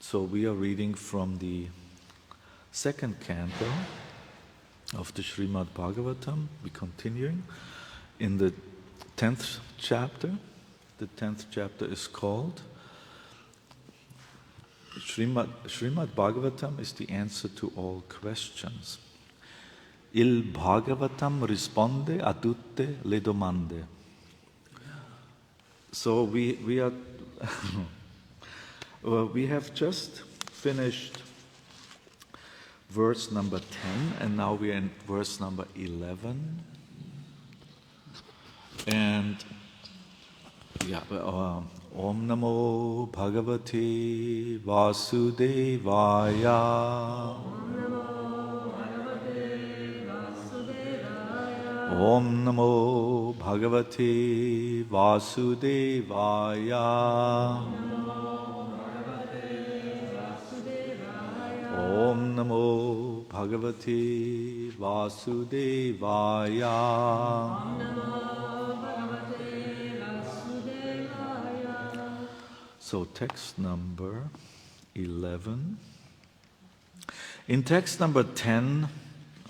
So we are reading from the second canto of the Srimad-Bhagavatam. We're continuing in the 10th chapter. The 10th chapter is called Srimad-Bhagavatam is the answer to all questions. Il Bhagavatam risponde a tutte le domande. So we are well, we have just finished verse number 10, and now we are in verse number 11. And yeah, Om Namo Bhagavate Vasudevaya. Om Namo Bhagavate Vasudevaya. Om Namo Bhagavate Vasudevaya. So text number 11. In text number 10,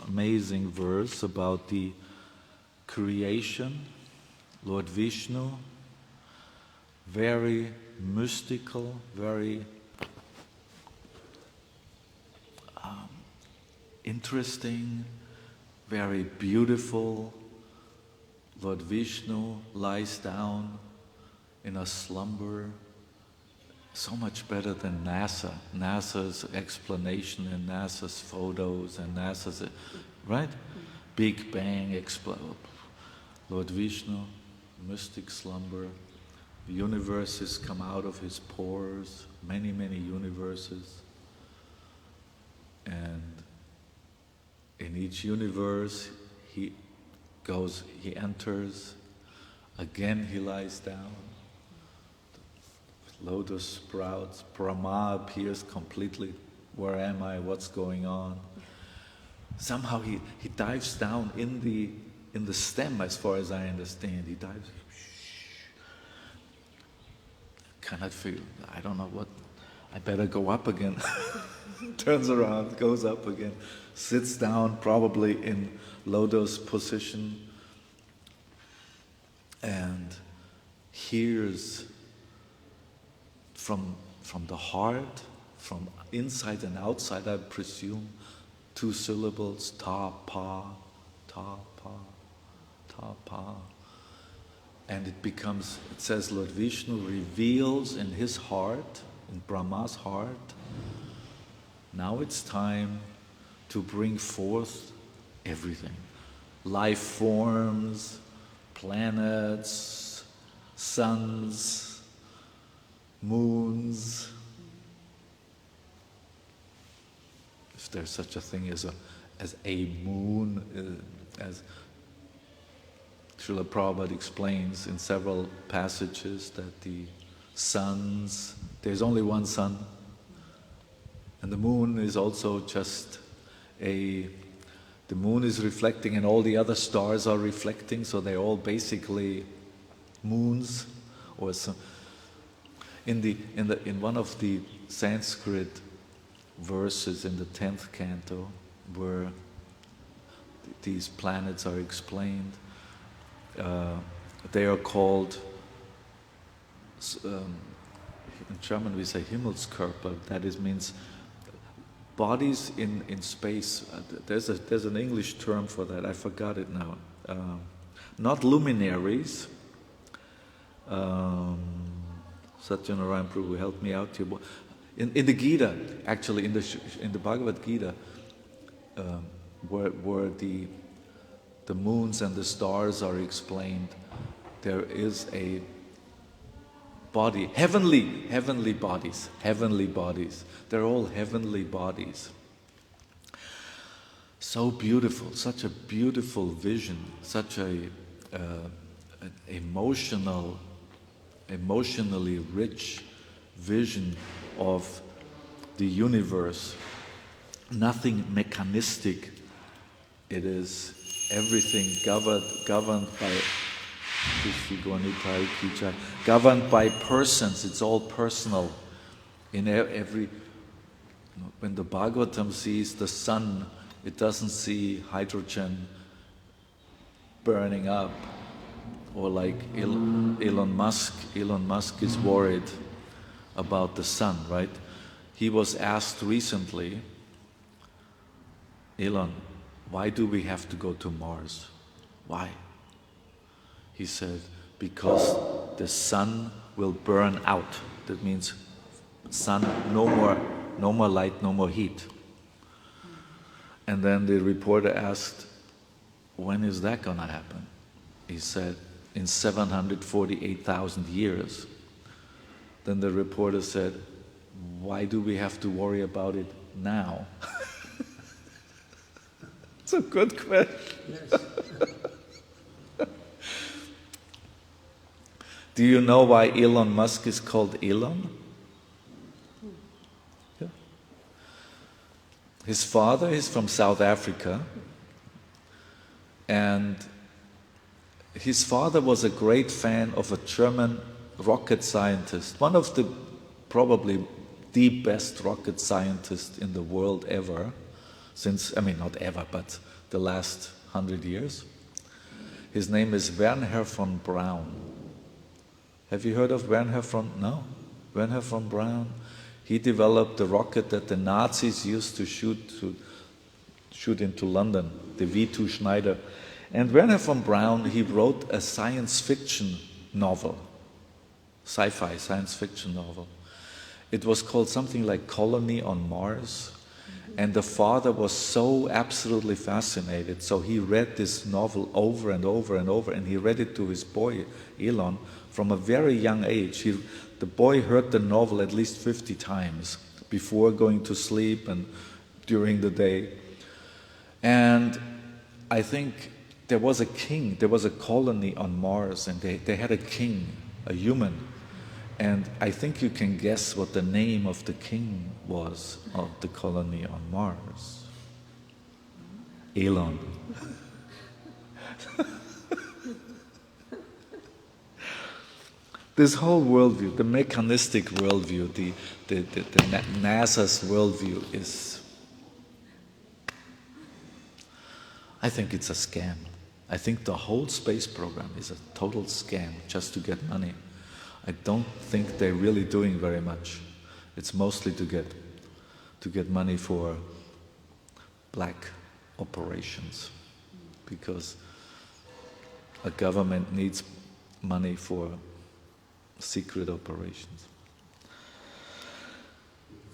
amazing verse about the creation, Lord Vishnu, very mystical, very interesting, very beautiful. Lord Vishnu lies down in a slumber, so much better than NASA's explanation and NASA's photos and NASA's, right? Big Bang explode. Lord Vishnu, mystic slumber. The universes come out of his pores, many, many universes. And in each universe, he enters, again he lies down. Lotus sprouts, Brahma appears completely. Where am I? What's going on? Somehow he dives down in the stem, as far as I understand. He dives. Cannot feel. I don't know what. I better go up again. Turns around, goes up again, sits down, probably in lotus position, and hears from the heart, from inside and outside, I presume, 2 syllables, ta-pa, ta-pa, ta-pa. And it says Lord Vishnu reveals in his heart, in Brahma's heart, now it's time to bring forth everything. Life forms, planets, suns, moons. If there's such a thing as a moon, as Srila Prabhupada explains in several passages, that the suns, there's only one sun, and the moon is also just the moon is reflecting and all the other stars are reflecting, so they're all basically moons. Or some, in one of the Sanskrit verses in the 10th canto, where these planets are explained, they are called, in German we say Himmelskörper, that means bodies in space. There's an English term for that, I forgot it now. Not luminaries. Satyanarayana Prabhu, help me out here. In the Gita, actually, in the Bhagavad Gita, where the moons and the stars are explained, there is a body, heavenly bodies. They're all heavenly bodies. So beautiful, such a beautiful vision, such an emotionally rich vision of the universe. Nothing mechanistic. It is everything governed by governed by persons. It's all personal. In every, when the Bhagavatam sees the sun, it doesn't see hydrogen burning up, or like Elon Musk. Elon Musk is worried about the sun, right? He was asked recently, Elon, why do we have to go to Mars? Why? He said, because the sun will burn out. That means sun, no more light, no more heat. And then the reporter asked, when is that going to happen? He said, in 748,000 years. Then the reporter said, why do we have to worry about it now? It's a good question. Yes. Do you know why Elon Musk is called Elon? Yeah. His father is from South Africa, and his father was a great fan of a German rocket scientist, one of the probably the best rocket scientist in the world ever, since, I mean not ever, but the last 100 years. His name is Wernher von Braun. Have you heard of Wernher von, no? Wernher von Braun? He developed the rocket that the Nazis used to shoot into London, the V2 Schneider. And Wernher von Braun, he wrote a science fiction novel, sci-fi science fiction novel. It was called something like Colony on Mars. And the father was so absolutely fascinated, so he read this novel over and over and over, and he read it to his boy, Elon, from a very young age. The boy heard the novel at least 50 times before going to sleep and during the day. And I think there was a king, there was a colony on Mars, and they had a king, a human. And I think you can guess what the name of the king was of the colony on Mars. Elon. This whole worldview, the mechanistic worldview, the NASA's worldview is, I think it's a scam. I think the whole space program is a total scam just to get money. I don't think they're really doing very much. It's mostly to get money for black operations, because a government needs money for secret operations.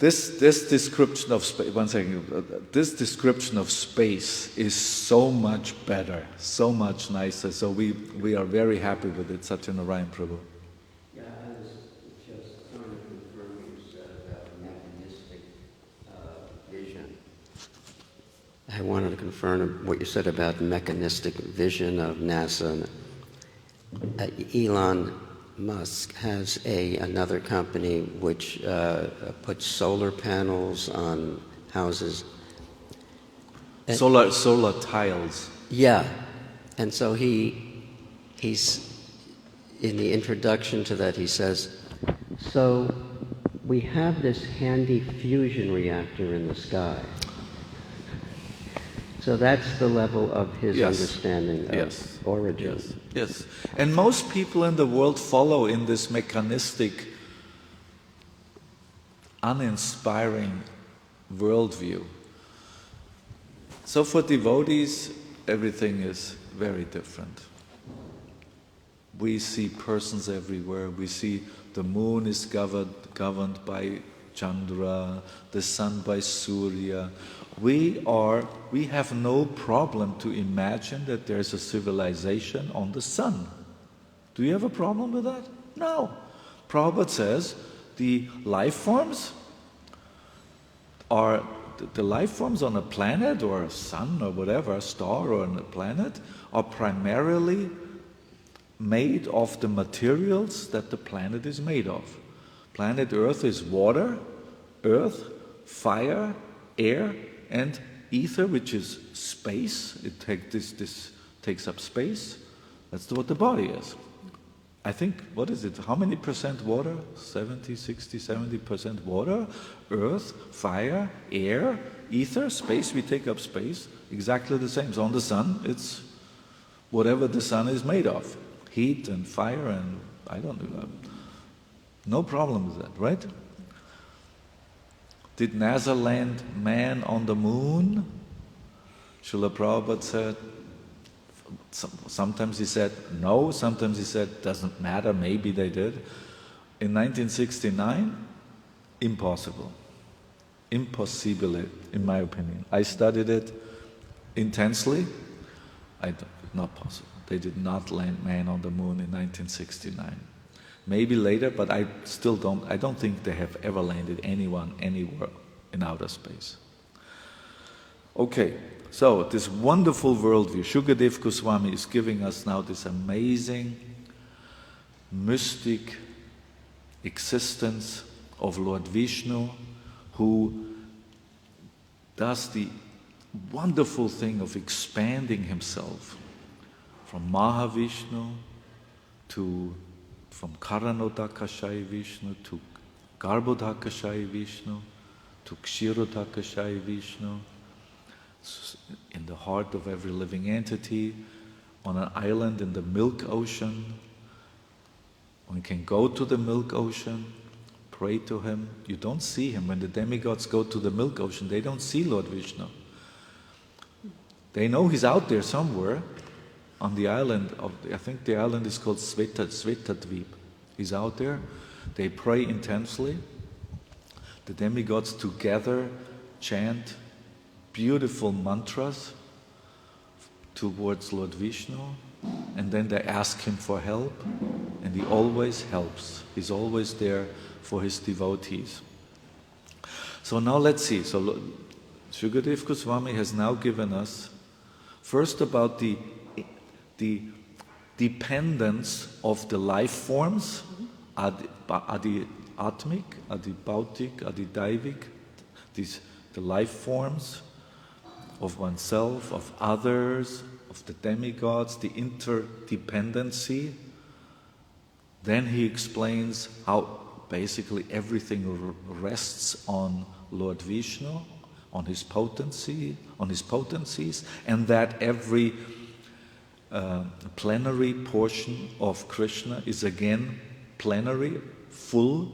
This description of space, one second, this description of space is so much better, so much nicer. So we are very happy with it, Satyanarayana Prabhu. I wanted to confirm what you said about the mechanistic vision of NASA. Elon Musk has another company which puts solar panels on houses. Solar tiles. Yeah, and so he's in the introduction to that he says, so we have this handy fusion reactor in the sky. So that's the level of his understanding of origin. Yes. And most people in the world follow in this mechanistic, uninspiring worldview. So for devotees, everything is very different. We see persons everywhere. We see the moon is governed by Chandra, the sun by Surya. We have no problem to imagine that there's a civilization on the sun. Do you have a problem with that? No. Prabhupada says the life forms on a planet or a sun or whatever, a star or a planet, are primarily made of the materials that the planet is made of. Planet Earth is water, earth, fire, air, and ether, which is space. This takes up space. That's what the body is. I think, what is it? How many percent water? 70, 60, 70% water, earth, fire, air, ether, space. We take up space. Exactly the same. So on the sun, it's whatever the sun is made of. Heat and fire and I don't know. No problem with that, right? Did NASA land man on the moon? Srila Prabhupada said, sometimes he said no, sometimes he said doesn't matter, maybe they did. In 1969, impossible. Impossible, in my opinion. I studied it intensely. Not possible. They did not land man on the moon in 1969. Maybe later, but I don't think they have ever landed anyone anywhere in outer space. Okay, so this wonderful worldview, Shukadev Goswami is giving us now this amazing, mystic existence of Lord Vishnu, who does the wonderful thing of expanding himself from Mahavishnu from Karanodakashayi Vishnu to Garbhodakashayi Vishnu to Kshirodakashayi Vishnu, in the heart of every living entity, on an island in the milk ocean. One can go to the milk ocean, pray to him. You don't see him. When the demigods go to the milk ocean, they don't see Lord Vishnu. They know he's out there somewhere on the island of, I think the island is called Svetadvip. He's out there. They pray intensely. The demigods together chant beautiful mantras towards Lord Vishnu, and then they ask him for help, and he always helps. He's always there for his devotees. So now let's see. So Shukadev Goswami has now given us first about the dependence of the life forms, adi atmic, adi bhautik, adi daivik, the life forms of oneself, of others, of the demigods, the interdependency. Then he explains how basically everything rests on Lord Vishnu, on his potency, on his potencies, and that every plenary portion of Krishna is again plenary, full,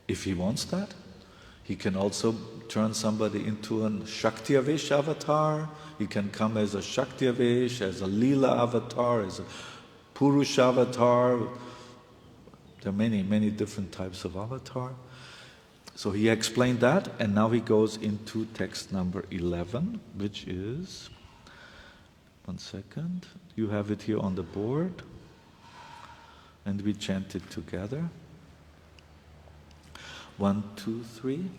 if he wants that. He can also turn somebody into a Shakti-avesh avatar. He can come as a Shakti-avesh, as a Lila avatar, as a Purush avatar. There are many, many different types of avatar. So he explained that, and now he goes into text number 11, which is, one second, you have it here on the board, and we chant it together. 1, 2, 3.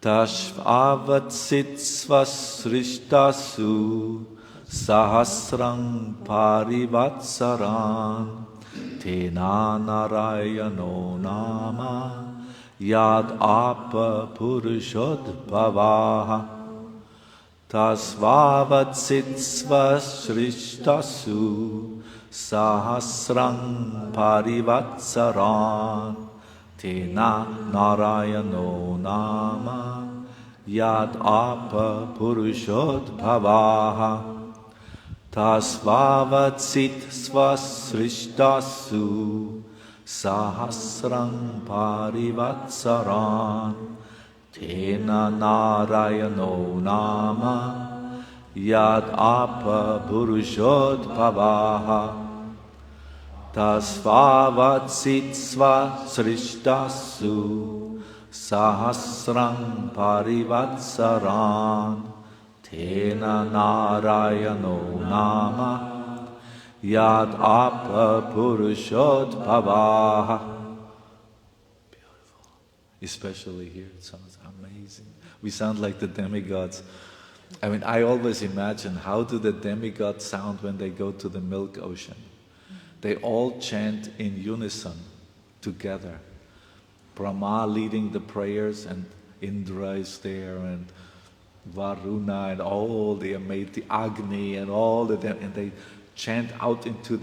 Tāsv avātsīt sva-sṛṣṭāsu sahasraṁ parivatsarān tena nārāyaṇo nāma yad āpaḥ puruṣodbhavāḥ tāsv avātsīt sva-sṛṣṭāsu sahasraṁ parivatsarān tena nārāyaṇo nāma yad āpaḥ puruṣodbhavāḥ tāsv avātsīt sva-sṛṣṭāsu sahasraṁ parivatsarān tena nārāyaṇo nāma yad āpaḥ puruṣodbhavāḥ tāsv avātsīt sva-sṛṣṭāsu sahasraṁ parivatsarān tena nārāyaṇo nāma yad āpaḥ puruṣodbhavāḥ. Beautiful. Especially here, it sounds amazing. We sound like the demigods. I mean, I always imagine, how do the demigods sound when they go to the milk ocean? They all chant in unison, together. Brahma leading the prayers, and Indra is there, and Varuna, and all the Agni, and all of them, and they chant out into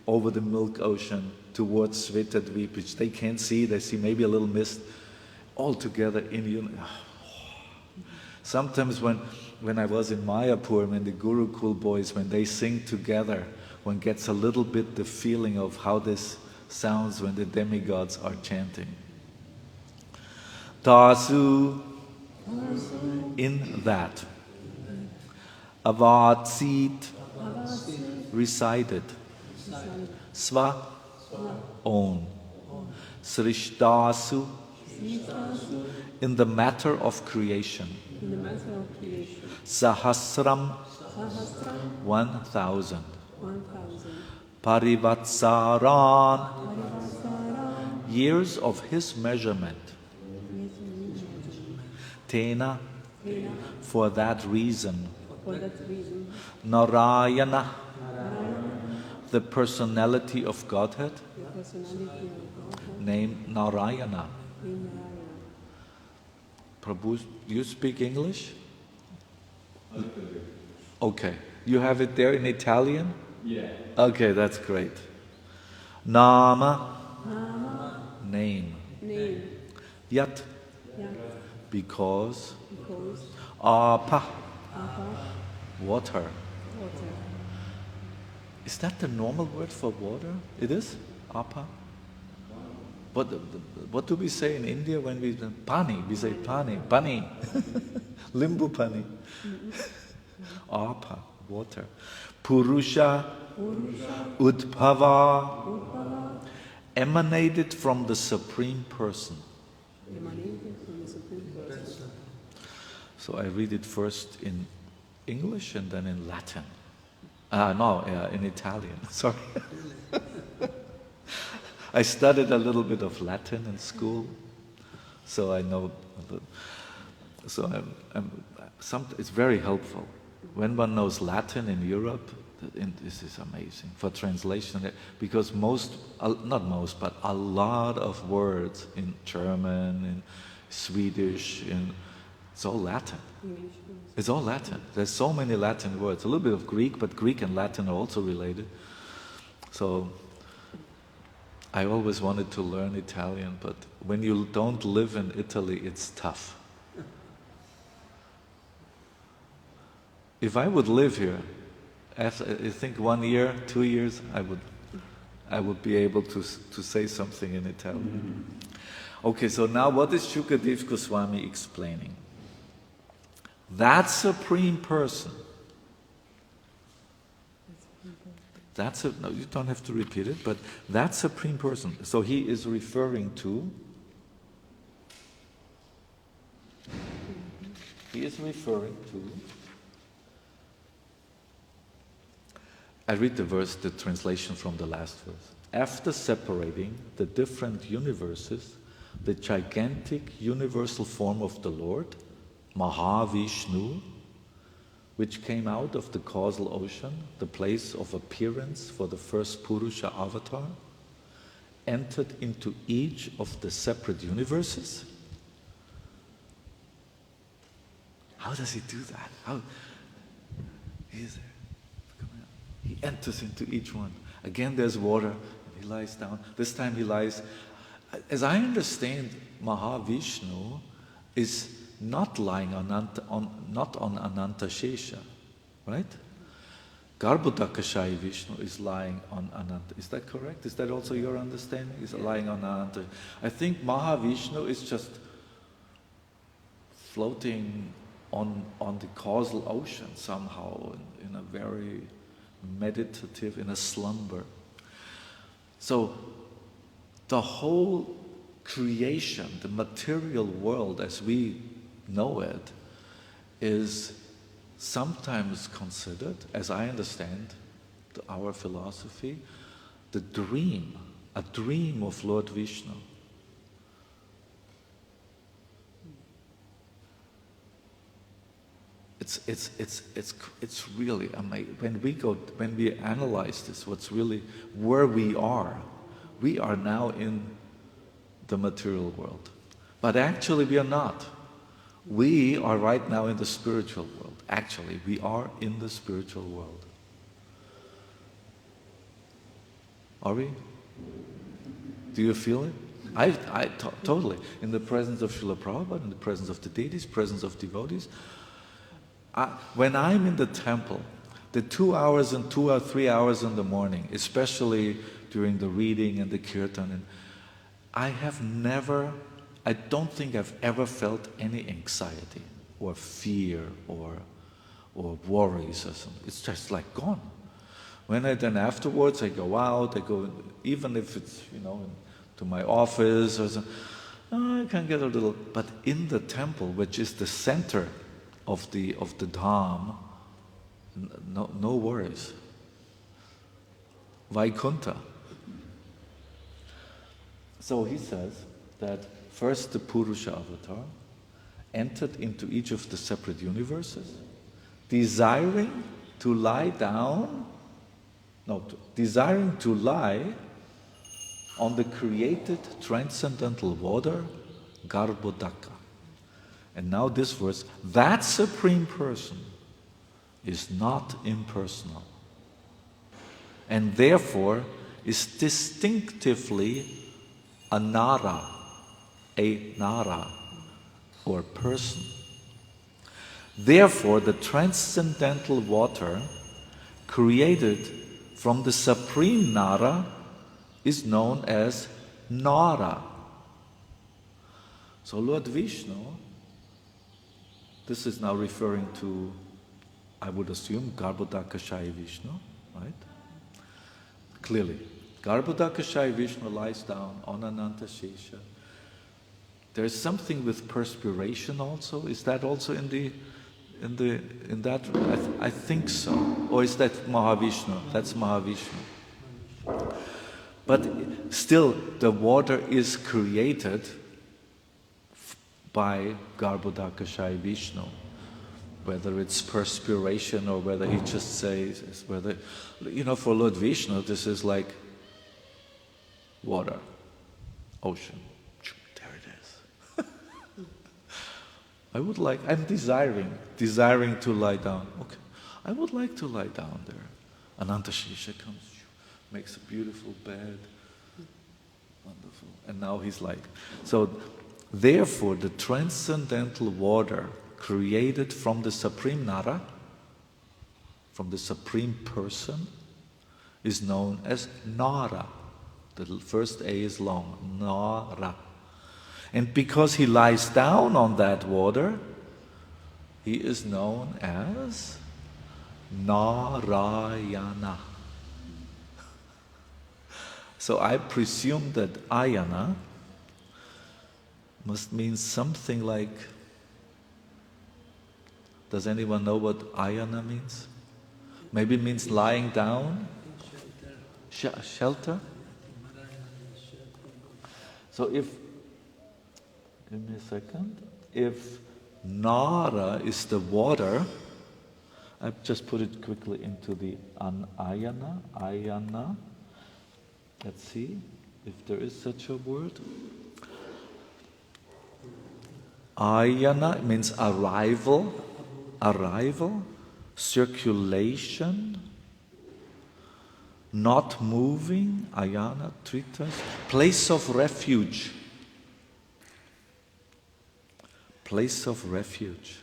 over the milk ocean towards Svetadvip, which they can't see, they see maybe a little mist, all together in unity. Sometimes when I was in Mayapur, when the Gurukul boys, when they sing together, one gets a little bit the feeling of how this sounds when the demigods are chanting. Tāsv, in that. Avātsīt, recited. Sva, own. Sṛṣṭāsu, in the matter of creation. Sahasraṁ, 1,000. Parivatsarān, years of his measurement. Tena, for that reason. Nārāyaṇa, the personality of Godhead, named Nārāyaṇa. Prabhu, you speak English? Okay. You have it there in Italian? Yeah. Okay, that's great. Nāma, name. Yat, because. Āpaḥ, water. Is that the normal word for water? It is? Āpaḥ? What do we say in India when we pani? We say pani, pani, limbu pani. Āpaḥ, water. puruṣodbhavāḥ, emanated from the Supreme Person. So I read it first in English and then in Latin. In Italian, sorry. I studied a little bit of Latin in school, so I know. So it's very helpful. When one knows Latin in Europe, this is amazing for translation, because not most, but a lot of words in German, in Swedish, it's all Latin. It's all Latin. There's so many Latin words. A little bit of Greek, but Greek and Latin are also related. So I always wanted to learn Italian, but when you don't live in Italy, it's tough. If I would live here, after I think 1 year, 2 years, I would be able to say something in Italian. Okay, so now what is Shukadev Goswami explaining? That Supreme Person. No, you don't have to repeat it, but that Supreme Person. So he is referring to. I read the translation from the last verse. After separating the different universes, the gigantic universal form of the Lord, Mahavishnu, which came out of the causal ocean, the place of appearance for the first Purusha avatar, entered into each of the separate universes. How does he do that? He's there. He enters into each one. Again, there's water, and he lies down. This time he lies. As I understand, Mahavishnu is not lying on Ananta Shesha, right? Garbhodakashayi Vishnu is lying on Ananta. Is that correct? Is that also your understanding? Is lying on Ananta? I think Mahavishnu is just floating on the causal ocean somehow, in a very meditative, in a slumber. So the whole creation, the material world as we know it, is sometimes considered, as I understand our philosophy, a dream of Lord Vishnu. It's really amazing. When we analyze this, what's really where we are now in the material world. But actually we are not. We are right now in the spiritual world. Actually, we are in the spiritual world. Are we? Do you feel it? Totally. In the presence of Srila Prabhupada, in the presence of the deities, presence of devotees. When I'm in the temple, the 2 hours and 2 or 3 hours in the morning, especially during the reading and the kirtan, and I don't think I've ever felt any anxiety or fear or worries or something. It's just like gone. When then afterwards I go out, even if it's, to my office or something, I can get a little, but in the temple, which is the center of the dham, no worries. Vaikuntha. So he says that first the Purusha avatar entered into each of the separate universes, desiring to lie on the created transcendental water, Garbhodaka. And now this verse, that Supreme Person is not impersonal, and therefore is distinctively a nāra, or person. Therefore, the transcendental water created from the Supreme Nara is known as Nāra. So Lord Vishnu, this is now referring to, I would assume, Garbhodakashaya Vishnu, right? Clearly, Garbhodakashaya Vishnu lies down on Ananta Shesha. There's something with perspiration also. Is that also in that? I think so. Or is that Mahavishnu? That's Mahavishnu. But still, the water is created by Garbhodakashaya Vishnu. Whether it's perspiration or whether he just says, for Lord Vishnu, this is like water, ocean. There it is. I'm desiring to lie down. Okay, I would like to lie down there. Ananta Shesha comes, makes a beautiful bed. Wonderful. And now he's like, so therefore the transcendental water created from the Supreme Nara, from the Supreme Person, is known as Nāra. The first A is long, Nāra. And because he lies down on that water, he is known as Nārāyaṇa. So I presume that ayana must mean something like, does anyone know what ayana means? Maybe it means lying down? Shelter? So give me a second. If Nara is the water, I've just put it quickly into the ayana. Let's see if there is such a word. Ayana means arrival, circulation, not moving, ayana, tritas, place of refuge. Place of refuge.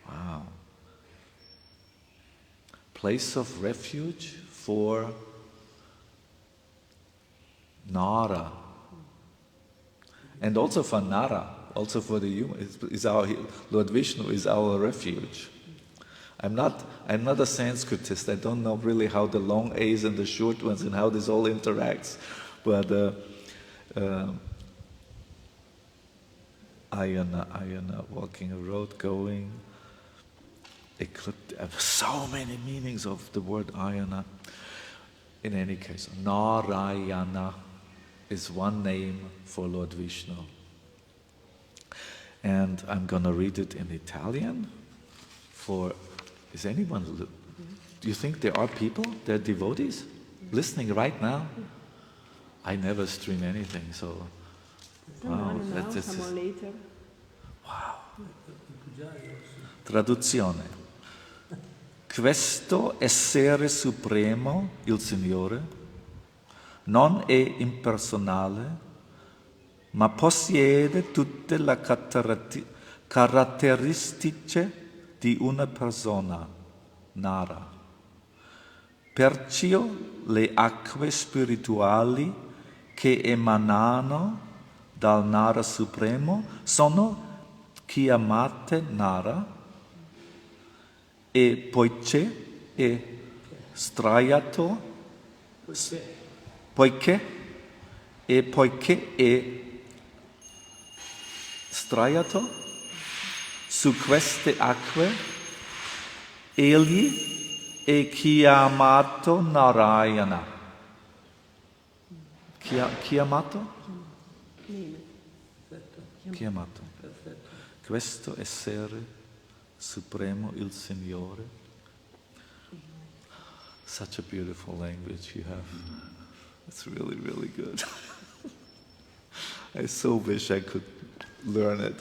Wow. Place of refuge for Nara. And also for Nara, also for the human, is our Lord Vishnu is our refuge. I'm not a Sanskritist. I don't know really how the long A's and the short ones and how this all interacts. But ayana, walking a road, going. It could have so many meanings of the word ayana. In any case, Nārāyaṇa is one name for Lord Vishnu. And I'm going to read it in Italian. Is anyone, do you think there are people, there are devotees listening right now? I never stream anything, so wow, that's later. Wow. Traduzione. questo essere supremo, il Signore, non è impersonale, ma possiede tutte le caratteristiche di una persona, nāra. Perciò le acque spirituali che emanano dal nāra supremo sono chiamate nāra, e poiché è striato, poiché è striato su queste acque, egli è chiamato Nārāyaṇa. Chiamato? Chiamato. Questo essere supremo, il Signore. Such a beautiful language you have. It's really, really good. I so wish I could learn it.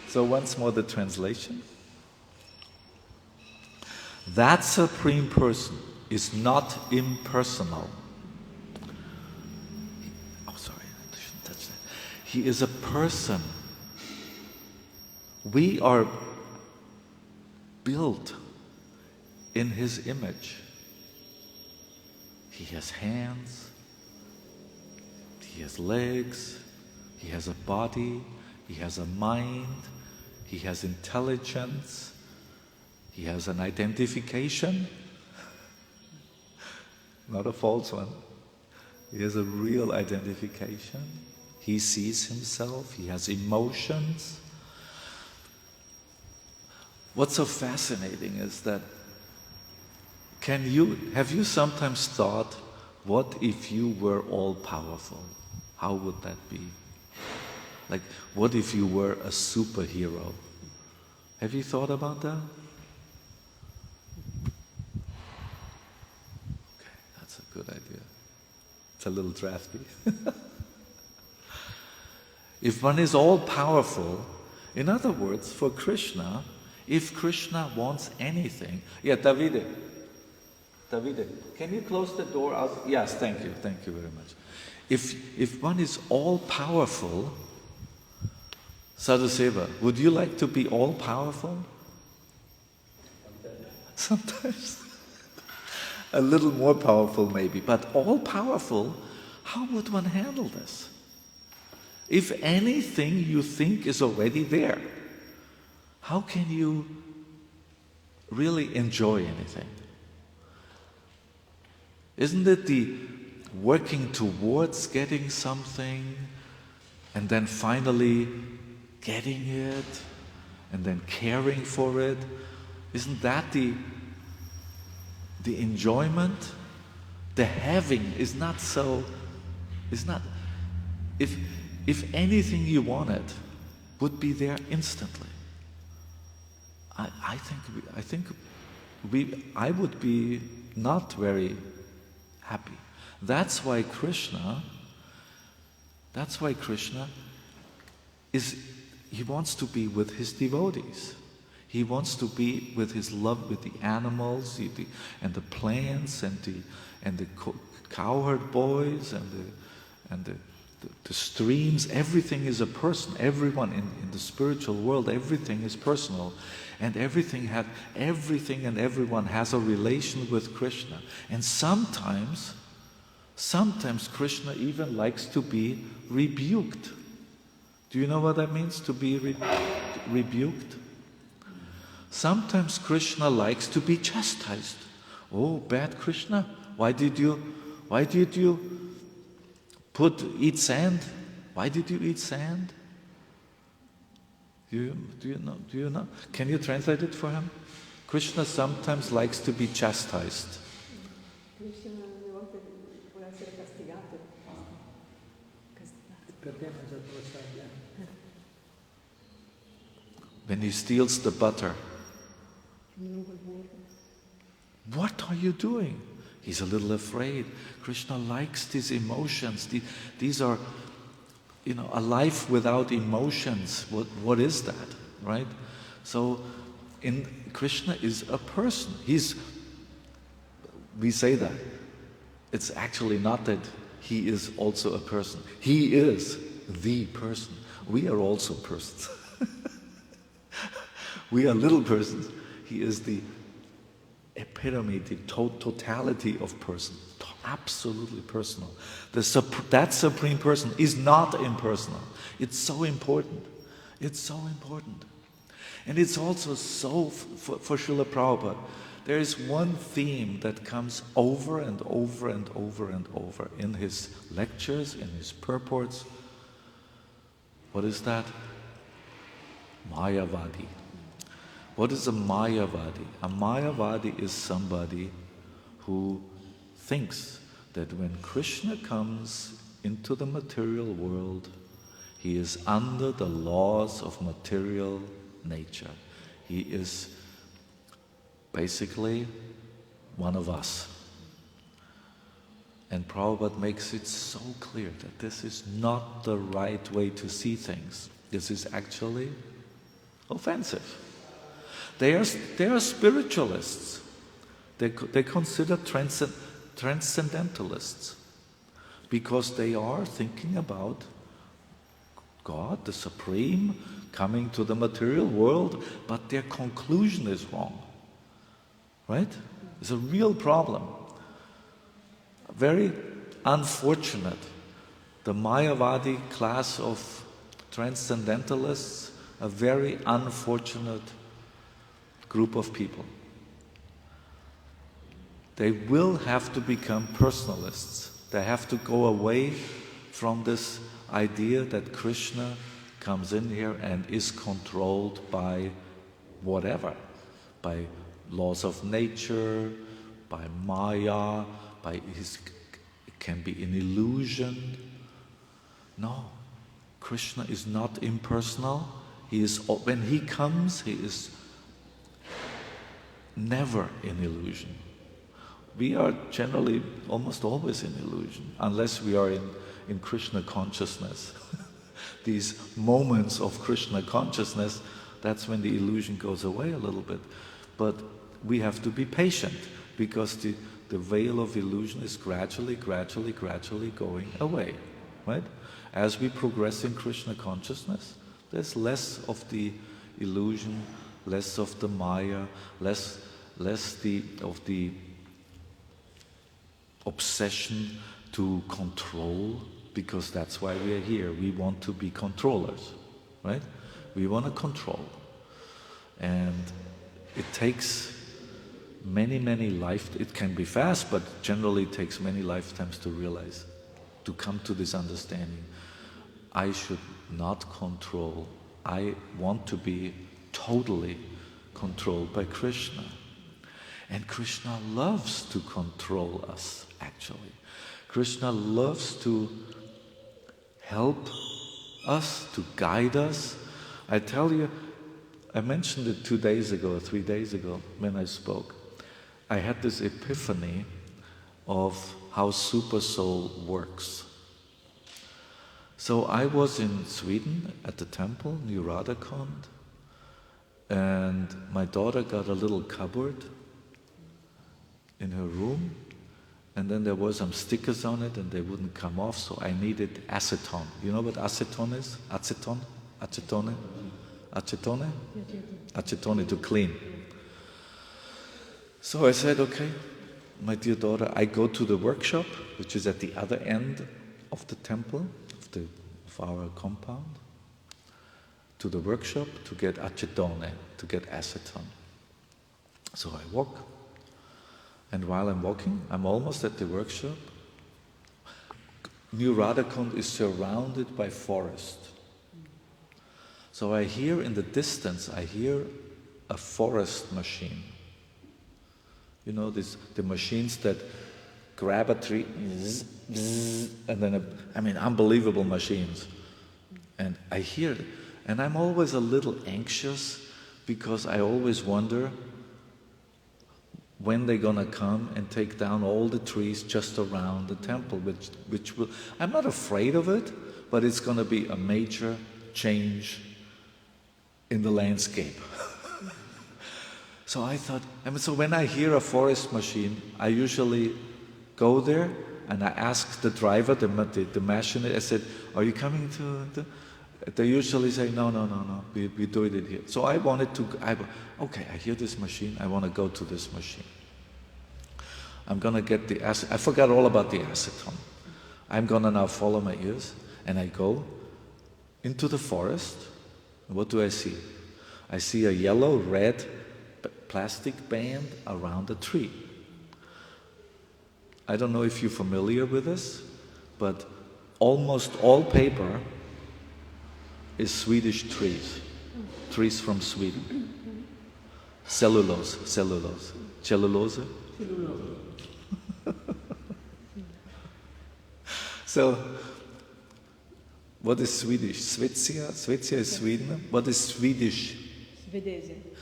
So once more the translation. That Supreme Person is not impersonal. Oh, sorry, I shouldn't touch that. He is a person. We are built in His image. He has hands, He has legs, He has a body, He has a mind, He has intelligence, He has an identification, not a false one. He has a real identification. He sees Himself, He has emotions. What's so fascinating is that have you sometimes thought, what if you were all powerful? How would that be? Like, what if you were a superhero? Have you thought about that? Okay, that's a good idea. It's a little drafty. If one is all powerful, in other words, for Krishna, if Krishna wants anything, Davide, can you close the door out? Yes, thank you very much. If one is all powerful, Sadhuseva, would you like to be all powerful? Sometimes. A little more powerful maybe, but all powerful, how would one handle this? If anything you think is already there, how can you really enjoy anything? Isn't it the working towards getting something and then finally getting it and then caring for it? Isn't that the enjoyment? The having is not so, if anything you wanted would be there instantly. I would be not very happy. That's why Krishna he wants to be with his devotees. He wants to be with his love, with the animals, and the plants, and the cowherd boys, and the streams. Everything is a person. Everyone in the spiritual world, everything is personal, and everything and everyone has a relation with Krishna. And sometimes Krishna even likes to be rebuked. Do you know what that means, to be rebuked? Sometimes Krishna likes to be chastised. Oh, bad Krishna, why did you eat sand? Why did you eat sand? Do you know? Can you translate it for him? Krishna sometimes likes to be chastised. When he steals the butter. What are you doing? He's a little afraid. Krishna likes these emotions. These are, a life without emotions. What is that, right? So Krishna is a person. We say that. It's actually not that he is also a person. He is the person. We are also persons. We are little persons. He is the epitome, the totality of person. Absolutely personal. That Supreme Person is not impersonal. It's so important. It's so important. And it's also so, for Srila Prabhupada, there is one theme that comes over and over and over and over in his lectures, in his purports. What is that? Mayavadi. What is a Mayavadi? A Mayavadi is somebody who thinks that when Krishna comes into the material world, he is under the laws of material nature. He is basically one of us. And Prabhupada makes it so clear that this is not the right way to see things. This is actually offensive. They are spiritualists. They consider transcendentalists because they are thinking about God, the Supreme, coming to the material world, but their conclusion is wrong. Right? It's a real problem. Very unfortunate. The Mayavadi class of transcendentalists, a very unfortunate group of people. They will have to become personalists. They have to go away from this idea that Krishna comes in here and is controlled by whatever, by laws of nature, by Maya, it can be an illusion. No, Krishna is not impersonal. When he comes, he is never in illusion. We are generally almost always in illusion, unless we are in Krishna consciousness. These moments of Krishna consciousness, that's when the illusion goes away a little bit. But we have to be patient, because the veil of illusion is gradually going away, right? As we progress in Krishna consciousness, there's less of the illusion, less of the Maya, less of the obsession to control, because that's why we are here. We want to be controllers, right? We want to control. And it takes many it can be fast, but generally it takes many lifetimes to realize, to come to this understanding. I should not control. I want to be totally controlled by Krishna. And Krishna loves to control us, actually. Krishna loves to help us, to guide us. I tell you, I mentioned it 2 days ago, 3 days ago, when I spoke. I had this epiphany of how Super Soul works. So I was in Sweden at the temple, New Radhakund, and my daughter got a little cupboard in her room, and then there were some stickers on it and they wouldn't come off, so I needed acetone. You know what acetone is? Acetone? Acetone? Acetone? Acetone to clean. So I said, okay, my dear daughter, I go to the workshop, which is at the other end of the temple, of our compound, to the workshop to get acetone, to get acetone. So I walk, and while I'm walking, I'm almost at the workshop. New Radhakund is surrounded by forest. So I hear in the distance, I hear a forest machine. You know, the machines that grab a tree, and then, unbelievable machines. And I hear it. And I'm always a little anxious, because I always wonder when they're going to come and take down all the trees just around the temple, which will, I'm not afraid of it, but it's going to be a major change in the landscape. So I thought, so when I hear a forest machine, I usually go there and I ask the driver, the machinist, I said, are you coming to? They usually say, no, we do it here. So I wanted to, okay, I hear this machine, I want to go to this machine. I'm going to get the acid. I forgot all about the acetone. I'm going to now follow my ears, and I go into the forest. What do I see? I see a yellow-red plastic band around a tree. I don't know if you're familiar with this, but almost all paper is Swedish trees from Sweden. Cellulose. So, what is Swedish? Svezia is Sweden. What is Swedish?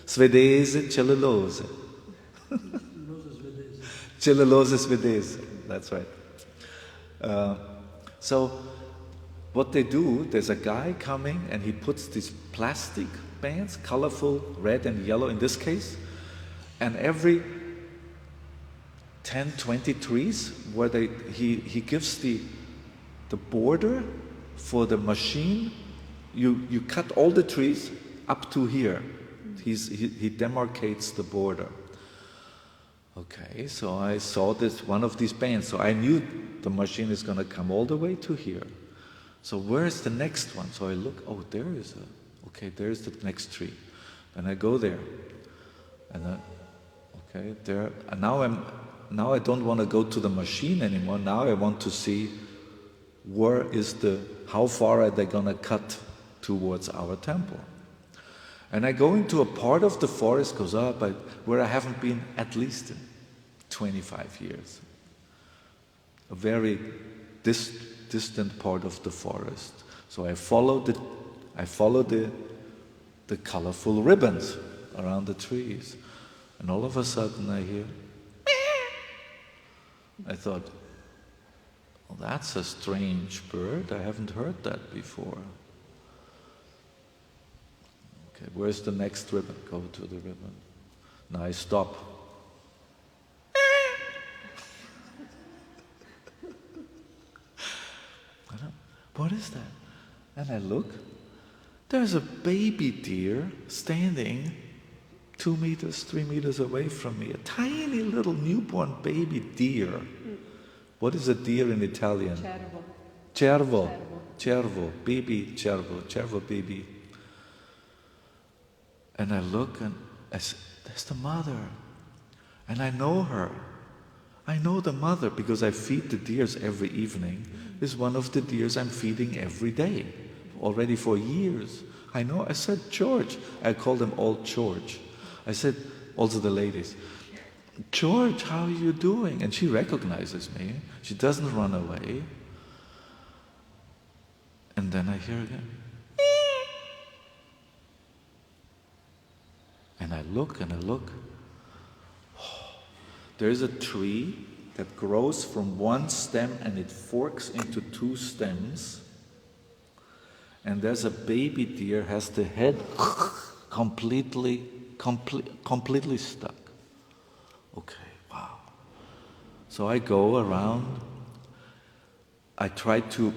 Svedese, cellulose. Cellulose svedese, that's right. So, what they do, there's a guy coming and he puts these plastic bands, colorful, red and yellow in this case, and every 10, 20 trees where he gives the border for the machine, you cut all the trees up to here. He demarcates the border. Okay, so I saw one of these bands, so I knew the machine is going to come all the way to here. So where's the next one? So I look, oh, there's the next tree. And I go there. And there. And now I don't want to go to the machine anymore. Now I want to see how far are they going to cut towards our temple. And I go into a part of the forest, goes up, where I haven't been at least in 25 years. A very distant part of the forest. So I follow the colorful ribbons around the trees. And all of a sudden I hear, I thought, well, that's a strange bird. I haven't heard that before. Okay, where's the next ribbon? Go to the ribbon. Now I stop. What is that? And I look. There's a baby deer standing 2 meters, 3 meters away from me. A tiny little newborn baby deer. What is a deer in Italian? Cervo. Cervo. Baby cervo. Cervo baby. And I look and I say, that's the mother. And I know her. I know the mother because I feed the deers every evening. This is one of the deers I'm feeding every day, already for years. I know. I said, George. I call them all George. I said, also the ladies, George, how are you doing? And she recognizes me. She doesn't run away. And then I hear again. And I look and I look. There's a tree that grows from one stem and it forks into 2 stems. And there's a baby deer, has the head completely stuck. Okay, wow. So I go around. I tried to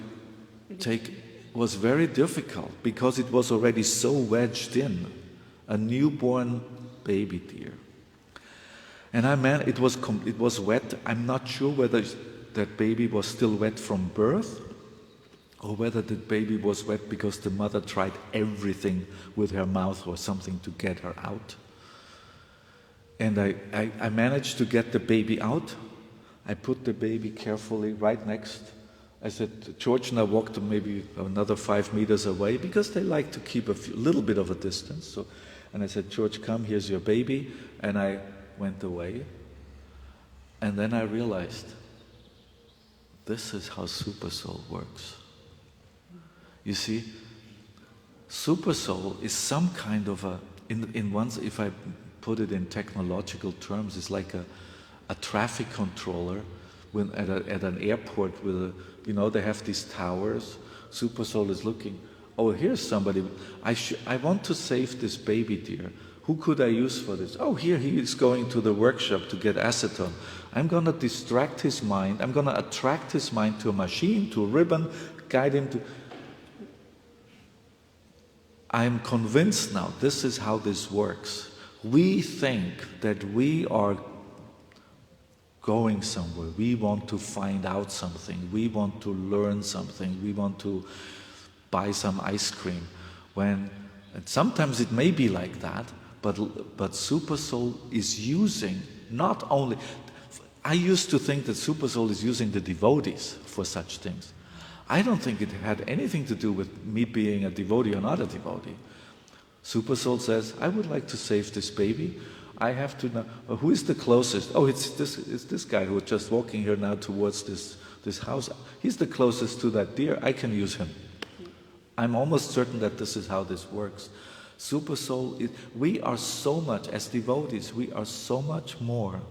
it was very difficult because it was already so wedged in, a newborn baby deer. And it was wet. I'm not sure whether that baby was still wet from birth or whether the baby was wet because the mother tried everything with her mouth or something to get her out. And I managed to get the baby out. I put the baby carefully right next. I said, George and I walked maybe another 5 meters away because they like to keep a little bit of a distance. And I said, George, come, here's your baby. And I went away. And then I realized, this is how Super Soul works. You see, Super Soul is some kind of if I put it in technological terms, it's like a traffic controller at an airport with they have these towers. Super Soul is looking, oh, here's somebody. I want to save this baby deer. who could I use for this? Oh, here he is going to the workshop to get acetone. I'm going to distract his mind. I'm going to attract his mind to a machine, to a ribbon, guide him to... I'm convinced now this is how this works. We think that we are going somewhere. We want to find out something. We want to learn something. We want to buy some ice cream. And sometimes it may be like that, but Super Soul is using not only... I used to think that Super Soul is using the devotees for such things. I don't think it had anything to do with me being a devotee or not a devotee. Super Soul says, I would like to save this baby. I have to know, who is the closest? Oh, it's this guy who is just walking here now towards this house. He's the closest to that deer. I can use him. I'm almost certain that this is how this works. Super Soul, we are so much, as devotees, we are so much more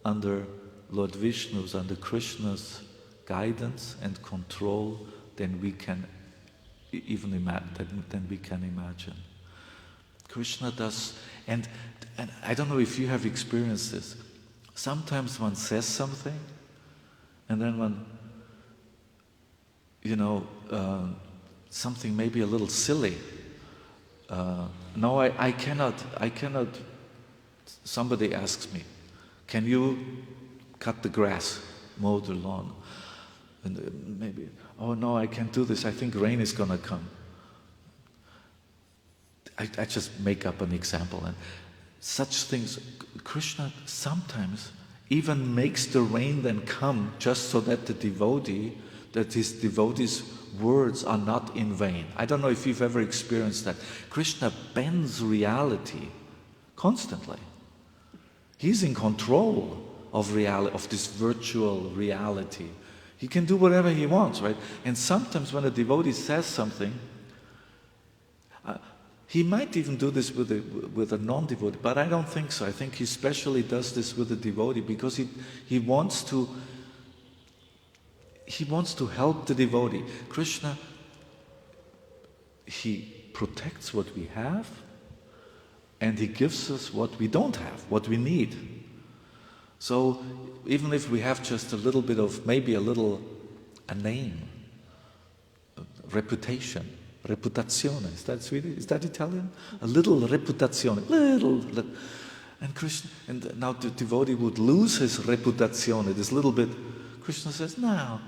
under Lord Vishnu's, under Krishna's guidance and control than we can even imagine. Krishna does, and I don't know if you have experienced this. Sometimes one says something, and then one, something maybe a little silly. No, I cannot. Somebody asks me, can you cut the grass, mow the lawn? And maybe, oh no, I can't do this. I think rain is going to come. I just make up an example. And such things, Krishna sometimes even makes the rain then come just so that his devotee's words are not in vain. I don't know if you've ever experienced that. Krishna bends reality constantly. He's in control of reality, of this virtual reality. He can do whatever he wants, right? And sometimes when a devotee says something, he might even do this with a non-devotee, but I don't think so. I think he especially does this with a devotee because he wants to help the devotee. Krishna, he protects what we have, and he gives us what we don't have, what we need. So even if we have just a little bit of, maybe a name, reputation, reputazione, is that Swedish? Is that Italian? A little reputazione, and Krishna, and now the devotee would lose his reputazione, this little bit. Krishna says, no,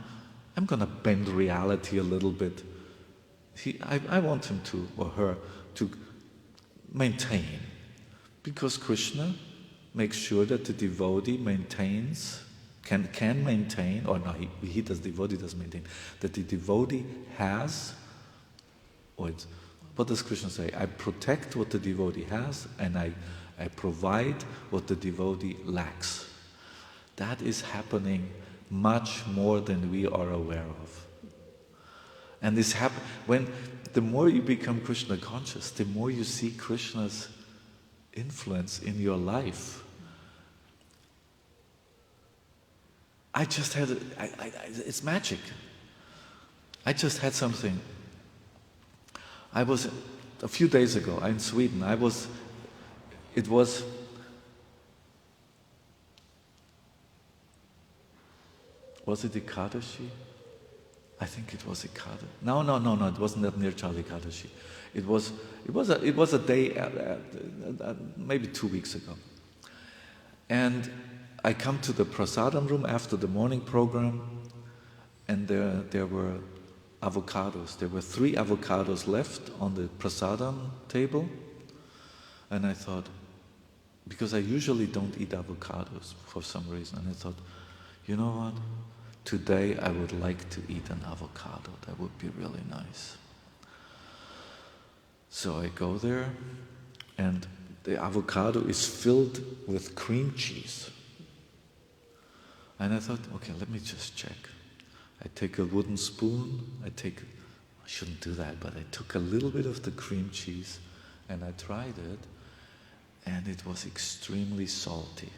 I'm going to bend reality a little bit. I want him to, or her, to maintain, because Krishna makes sure that the devotee can maintain, or no, devotee does maintain, that the devotee has, what does Krishna say? I protect what the devotee has, and I provide what the devotee lacks. That is happening much more than we are aware of. And this when the more you become Krishna conscious, the more you see Krishna's influence in your life. I just had, it's magic. I just had something. I was, a few days ago, in Sweden, was it Ekadashi? I think it was Ekadashi. No, it wasn't that near Charlie Ekadashi. It was a day, maybe 2 weeks ago. And I come to the prasadam room after the morning program, and there were avocados. There were 3 avocados left on the prasadam table. And I thought, because I usually don't eat avocados for some reason, and I thought, you know what? Today I would like to eat an avocado. That would be really nice. So I go there, and the avocado is filled with cream cheese. And I thought, okay, let me just check. I take a wooden spoon, I shouldn't do that, but I took a little bit of the cream cheese and I tried it, and it was extremely salty.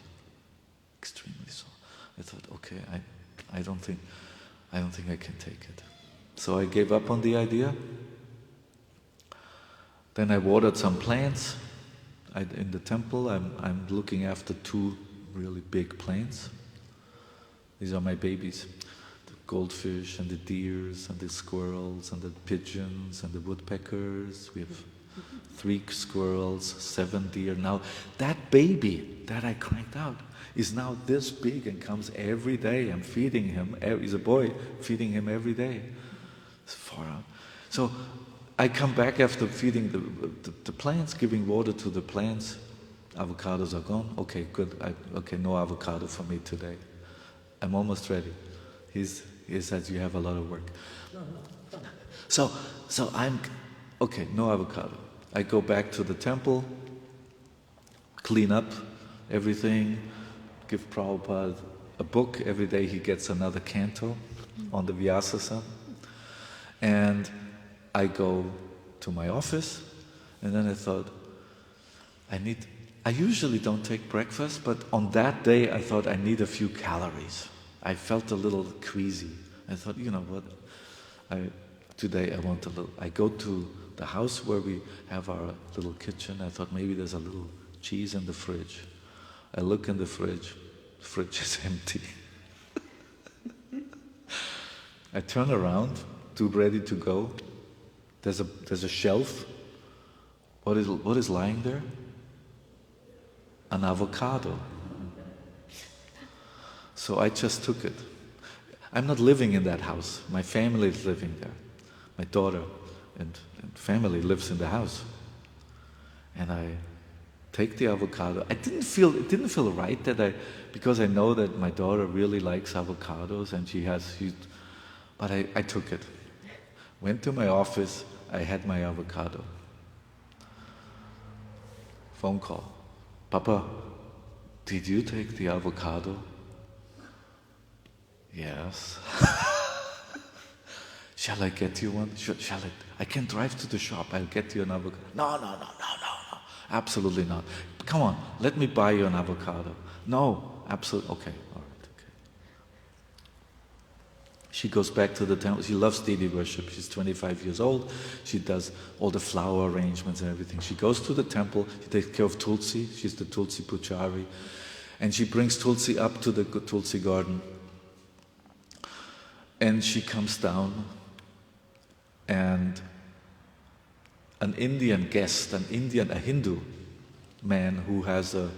Extremely salty. I thought, okay, I don't think I can take it. So I gave up on the idea. Then I watered some plants, in the temple, I'm looking after 2 really big planes. These are my babies. The goldfish and the deers and the squirrels and the pigeons and the woodpeckers. We have 3 squirrels, 7 deer. Now, that baby that I cranked out is now this big and comes every day. I'm feeding him. He's a boy, feeding him every day. It's far out. So I come back after feeding the plants, giving water to the plants. Avocados are gone. Okay, good. Okay, no avocado for me today. I'm almost ready. He says, you have a lot of work. So I'm, okay, no avocado. I go back to the temple, clean up everything, give Prabhupada a book. Every day he gets another canto on the Vyasa-san. And I go to my office, and then I thought, I usually don't take breakfast, but on that day I thought I need a few calories. I felt a little queasy. I thought, you know what, today I want a little. I go to the house where we have our little kitchen. I thought maybe there's a little cheese in the fridge. I look in the fridge is empty. I turn around, ready to go. There's a shelf. What is lying there? An avocado. So I just took it. I'm not living in that house. My family is living there. My daughter and family lives in the house. And I take the avocado. It didn't feel right because I know that my daughter really likes avocados and but I took it. Went to my office, I had my avocado. Phone call. Papa, did you take the avocado? Yes. Shall I get you one? Shall I can drive to the shop, I'll get you an avocado. No. Absolutely not. Come on, let me buy you an avocado. No, absolutely, okay, all right, okay. She goes back to the temple. She loves deity worship. She's 25 years old. She does all the flower arrangements and everything. She goes to the temple. She takes care of Tulsi. She's the Tulsi Puchari. And she brings Tulsi up to the Tulsi garden. And she comes down, and an Indian guest, a Hindu man who has a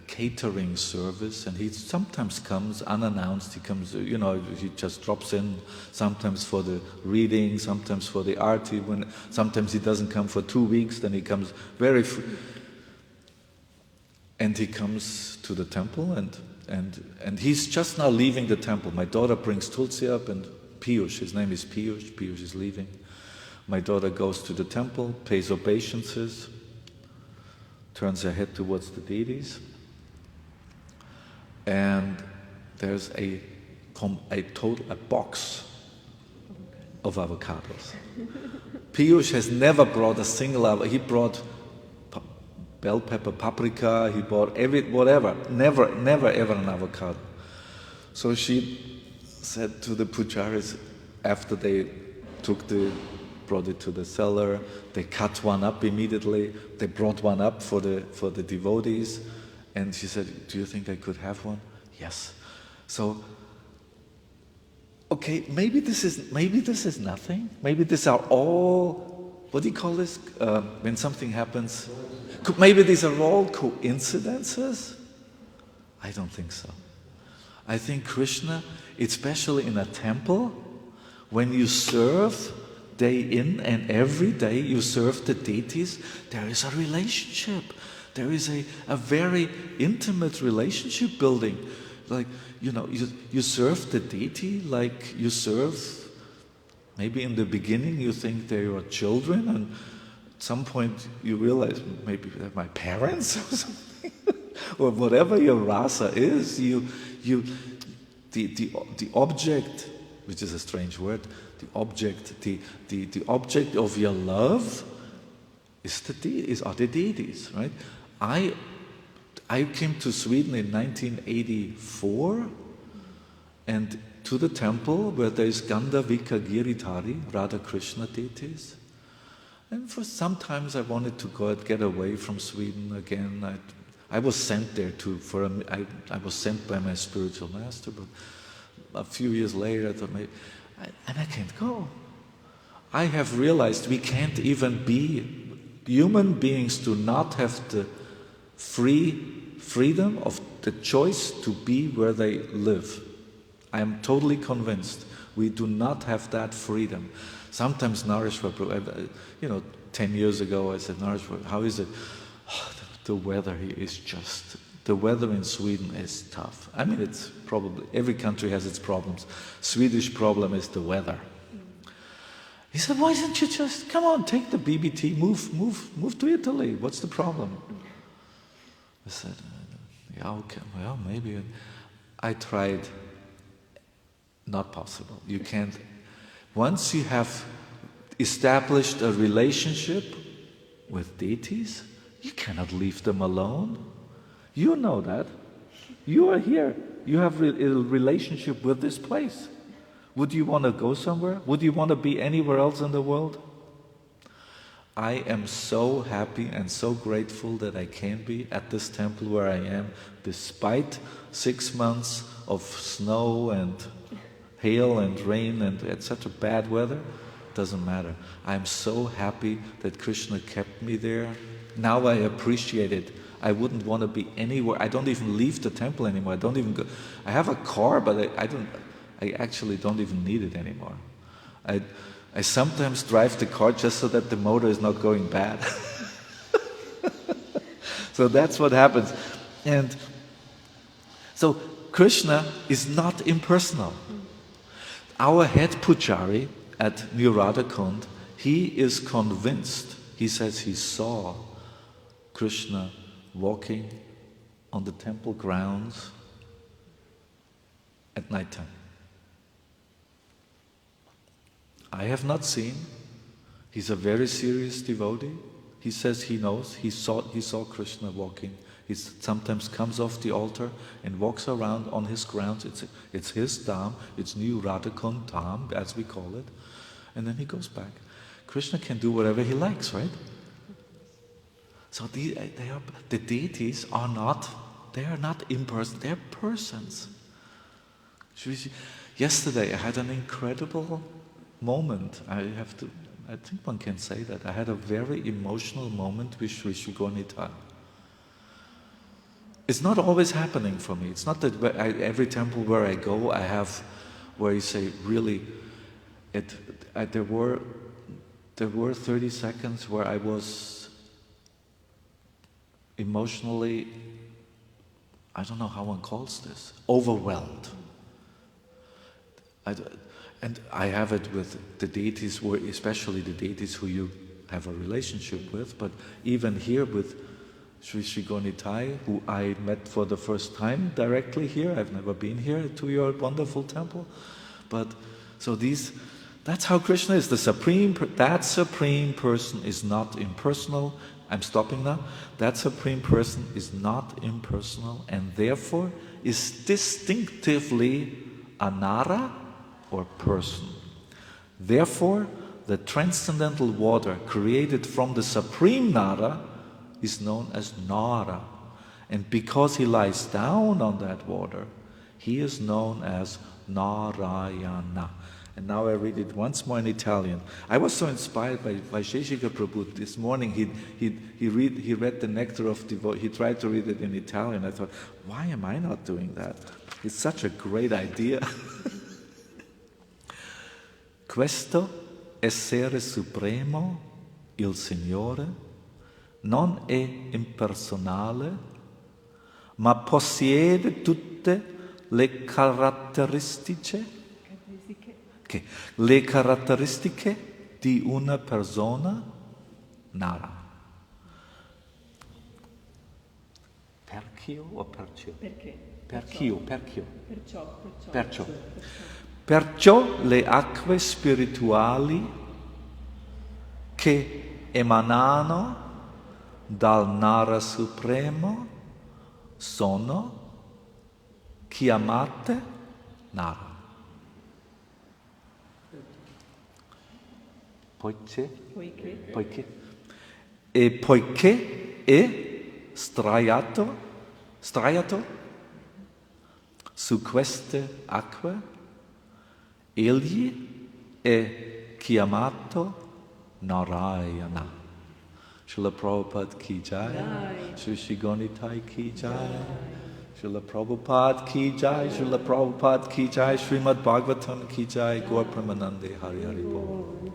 catering service, and he sometimes comes unannounced. He comes, he just drops in, sometimes for the reading, sometimes for the arti. Sometimes he doesn't come for 2 weeks, then he comes very free. And he comes to the temple, and he's just now leaving the temple. My daughter brings Tulsi up, and Piyush, his name is Piyush. Piyush is leaving. My daughter goes to the temple, pays obeisances, turns her head towards the deities, and there's a box of avocados. Piyush has never brought a single avocado. He brought bell pepper, paprika, he bought whatever, never ever an avocado. So she said to the pujaris, after they brought it to the cellar, they cut one up immediately, they brought one up for the devotees, and she said, do you think I could have one? Yes. So, okay, maybe this is nothing. Maybe these are all, what do you call this? When something happens, maybe these are all coincidences? I don't think so. I think Krishna, especially in a temple, when you serve day in and every day, you serve the deities, there is a relationship. There is a very intimate relationship building. Like, you serve the deity like you serve, maybe in the beginning you think they are children, and at some point you realize maybe they're my parents or something. Or whatever your rasa is, the object, which is a strange word, the object of your love are the deities, right? I came to Sweden in 1984, and to the temple where there is Gandhavika Giridhari, Radha Krishna deities, And for sometimes I wanted to get away from Sweden again. I was sent there I was sent by my spiritual master, but a few years later I thought maybe, and I can't go. I have realized we can't even be, human beings do not have the freedom of the choice to be where they live. I am totally convinced we do not have that freedom. Sometimes Prabhu, 10 years ago I said, Prabhu, how is it? Oh, the weather here is the weather in Sweden is tough. I mean, it's probably, every country has its problems. Swedish problem is the weather. He said, why don't you just, come on, take the BBT, move to Italy. What's the problem? I said, yeah, okay, well, maybe. I tried, not possible. You can't. Once you have established a relationship with deities, you cannot leave them alone. You know that. You are here. You have a relationship with this place. Would you want to go somewhere? Would you want to be anywhere else in the world? I am so happy and so grateful that I can be at this temple where I am, despite 6 months of snow and hail and rain and etc. bad weather. Doesn't matter. I'm so happy that Krishna kept me there. Now I appreciate it. I wouldn't want to be anywhere. I don't even leave the temple anymore. I don't even go. I have a car, but I actually don't even need it anymore. I sometimes drive the car just so that the motor is not going bad. So that's what happens. And so Krishna is not impersonal. Our head pujari at New Radhakund, he is convinced. He says he saw Krishna walking on the temple grounds at night time. I have not seen. He's a very serious devotee. He says he knows. He saw Krishna walking. He sometimes comes off the altar and walks around on his grounds. It's his dham. It's New Radhakund dham, as we call it. And then he goes back. Krishna can do whatever he likes, right? So the deities are not impersonal. They're persons. Yesterday I had an incredible moment. I think one can say that. I had a very emotional moment with Sri Srigonita. It's not always happening for me. It's not that every temple where I go, I have, where you say, really, there were 30 seconds where I was emotionally, I don't know how one calls this, overwhelmed. And I have it with the deities, especially the deities who you have a relationship with, but even here with Sri Srigonita, who I met for the first time directly here. I've never been here to your wonderful temple. But so that's how Krishna is. That Supreme Person is not impersonal. I'm stopping now. That Supreme Person is not impersonal and therefore is distinctively a nāra or person. Therefore, the transcendental water created from the Supreme Nara is known as Nāra. And because he lies down on that water, he is known as Nārāyaṇa. And now I read it once more in Italian. I was so inspired by Vaisheshika Prabhu this morning. He read the Nectar of Devotion. He tried to read it in Italian. I thought, why am I not doing that? It's such a great idea. Questo essere supremo, il Signore, non è impersonale, ma possiede tutte le caratteristiche di una persona nara. Perché o perciò? Perciò. Perciò le acque spirituali che emanano dal Nara Supremo sono chiamate Nara. poiché è sdraiato su queste acque, egli è chiamato Nārāyaṇa. Srila Prabhupada ki jai, Sri Shigonitai ki jai, Srila Prabhupada ki jai, Srila Prabhupada ki jai, Srimad-Bhagavatam ki jai, Gaur Premanande Hari Hari Bol.